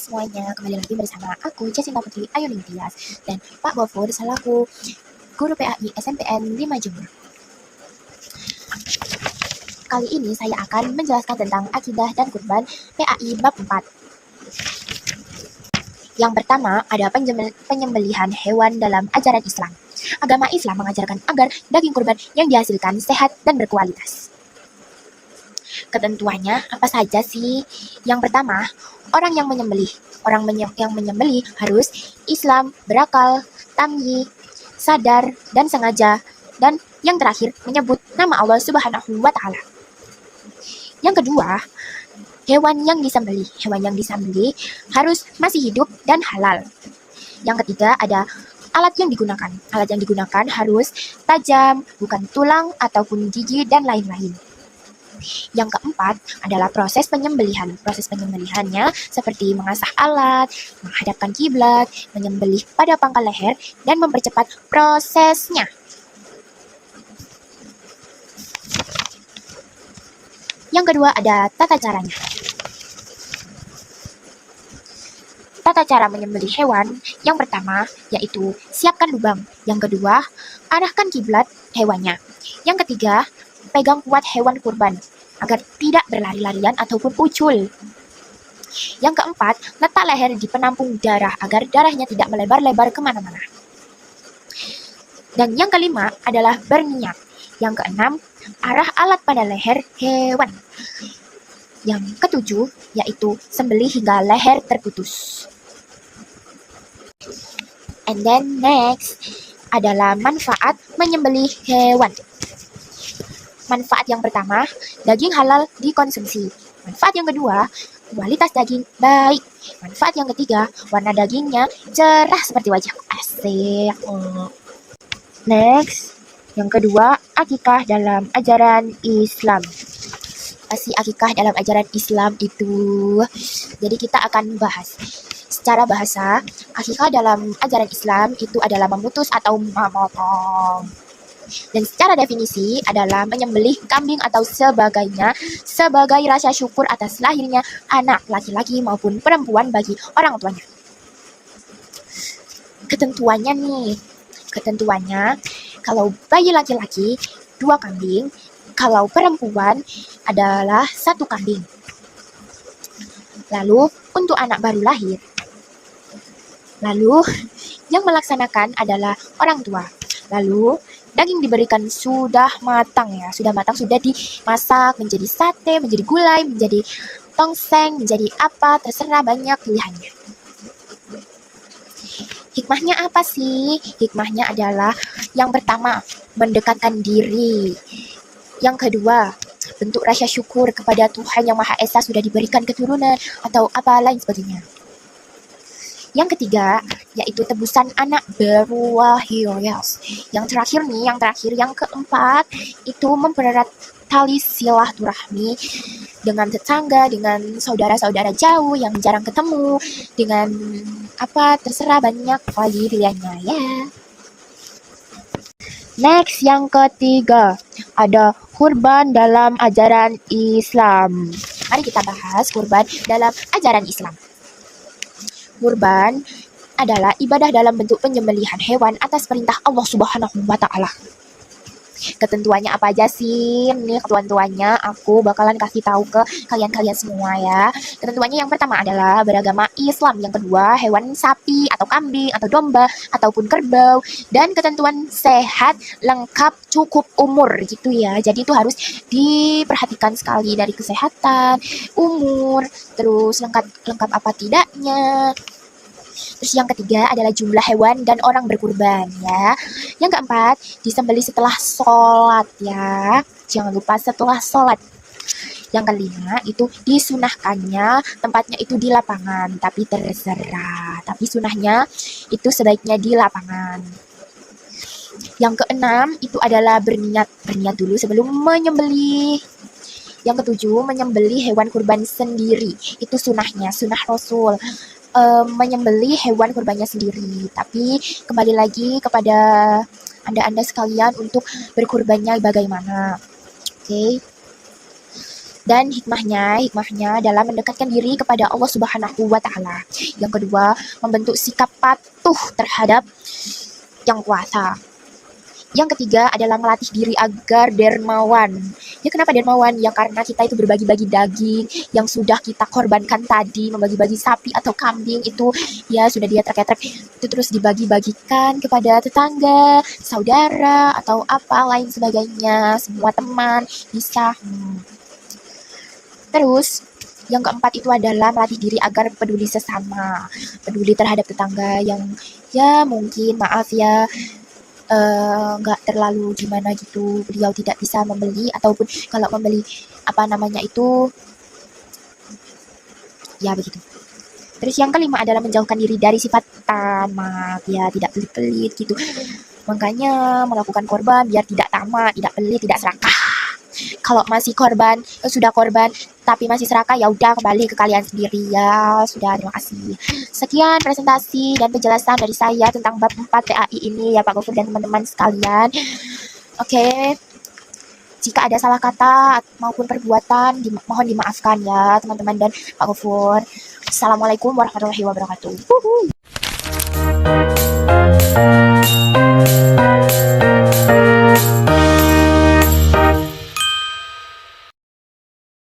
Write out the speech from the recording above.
semuanya, kembali lagi bersama aku Jacinta Putri Ayu Ningtyas dan Pak Gofur selaku Guru PAI SMPN 5 Jember. Kali ini saya akan menjelaskan tentang akidah dan kurban PAI bab 4. Yang pertama ada penyembelihan hewan dalam ajaran Islam. Agama Islam mengajarkan agar daging kurban yang dihasilkan sehat dan berkualitas. Ketentuannya apa saja sih? Yang pertama, orang yang menyembelih. Yang menyembelih harus Islam, berakal, tamyiz, sadar, dan sengaja. Dan yang terakhir, menyebut nama Allah Subhanahu wa Ta'ala. Yang kedua, hewan yang disembelih. Hewan yang disembelih harus masih hidup dan halal. Yang ketiga, ada alat yang digunakan. Alat yang digunakan harus tajam, bukan tulang ataupun gigi dan lain-lain. Yang keempat adalah proses penyembelihan. Proses penyembelihannya seperti mengasah alat, menghadapkan kiblat, menyembelih pada pangkal leher, dan mempercepat prosesnya. Yang kedua ada tata caranya. Tata cara menyembelih hewan yang pertama yaitu siapkan lubang. Yang kedua, arahkan kiblat hewannya. Yang ketiga, pegang kuat hewan kurban agar tidak berlari-larian ataupun ucul. Yang keempat, letak leher di penampung darah agar darahnya tidak melebar-lebar kemana-mana. Dan yang kelima adalah berniat. Yang keenam, arah alat pada leher hewan. Yang ketujuh, yaitu sembelih hingga leher terputus. And then next adalah manfaat menyembelih hewan. Manfaat yang pertama, daging halal dikonsumsi. Manfaat yang kedua, kualitas daging baik. Manfaat yang ketiga, warna dagingnya cerah seperti wajah. Asik. Next, yang kedua, akikah dalam ajaran Islam. Asi akikah dalam ajaran Islam itu. Jadi kita akan bahas secara bahasa, akikah dalam ajaran Islam itu adalah memutus atau memotong. Dan secara definisi adalah menyembelih kambing atau sebagainya sebagai rasa syukur atas lahirnya anak laki-laki maupun perempuan bagi orang tuanya. Ketentuannya kalau bayi laki-laki 2 kambing, kalau perempuan adalah 1 kambing. Lalu untuk anak baru lahir, lalu yang melaksanakan adalah orang tua. Lalu daging diberikan sudah matang ya, sudah dimasak menjadi sate, menjadi gulai, menjadi tongseng, menjadi apa, terserah, banyak pilihannya. Hikmahnya apa sih? Hikmahnya adalah yang pertama, mendekatkan diri. Yang kedua, bentuk rasa syukur kepada Tuhan Yang Maha Esa sudah diberikan keturunan atau apa lain sebagainya. Yang ketiga, yaitu tebusan anak baru lahir. Yang terakhir, yang keempat, itu mempererat tali silaturahmi dengan tetangga, dengan saudara-saudara jauh yang jarang ketemu, dengan apa, terserah, banyak lagi pilihannya ya. Next, yang ketiga, ada kurban dalam ajaran Islam. Mari kita bahas kurban dalam ajaran Islam. Kurban adalah ibadah dalam bentuk penyembelihan hewan atas perintah Allah Subhanahu wa Ta'ala. Ketentuannya apa aja sih? Nih ketentuannya aku bakalan kasih tahu ke kalian semua ya. Ketentuannya yang pertama adalah beragama Islam. Yang kedua, hewan sapi atau kambing atau domba ataupun kerbau. Dan ketentuan sehat, lengkap, cukup umur gitu ya. Jadi itu harus diperhatikan sekali dari kesehatan, umur, terus lengkap apa tidaknya. Terus yang ketiga adalah jumlah hewan dan orang berkurban ya. Yang keempat, disembelih setelah sholat ya. Jangan lupa setelah sholat. Yang kelima, itu disunahkannya tempatnya itu di lapangan. Tapi terserah. Tapi sunahnya itu sebaiknya di lapangan. Yang keenam, itu adalah berniat. Berniat dulu sebelum menyembelih. Yang ketujuh, menyembelih hewan kurban sendiri. Itu sunahnya, sunah Rasul. Menyembelih hewan kurbannya sendiri. Tapi kembali lagi kepada anda sekalian untuk berkurbannya bagaimana. Oke. Dan hikmahnya dalam mendekatkan diri kepada Allah Subhanahu wa taala. Yang kedua, membentuk sikap patuh terhadap yang kuasa. Yang ketiga adalah melatih diri agar dermawan. Ya kenapa dermawan? Ya karena kita itu berbagi-bagi daging yang sudah kita korbankan tadi, membagi-bagi sapi atau kambing itu ya sudah dia trek-trek itu terus dibagi-bagikan kepada tetangga, saudara atau apa lain sebagainya, semua teman bisa. Terus yang keempat itu adalah melatih diri agar peduli sesama, peduli terhadap tetangga yang ya mungkin maaf ya nggak terlalu gimana gitu, beliau tidak bisa membeli ataupun kalau membeli apa namanya itu ya begitu. Terus yang kelima adalah menjauhkan diri dari sifat tamak, ya tidak pelit-pelit gitu. Makanya melakukan korban biar tidak tamak, tidak pelit, tidak serakah. Kalau masih korban, sudah korban tapi masih serakah ya udah kembali ke kalian sendiri ya. Sudah, terima kasih. Sekian presentasi dan penjelasan dari saya tentang bab 4 PAI ini ya Pak Gofur dan teman-teman sekalian. Oke. Jika ada salah kata maupun perbuatan mohon dimaafkan ya teman-teman dan Pak Gofur. Assalamualaikum warahmatullahi wabarakatuh.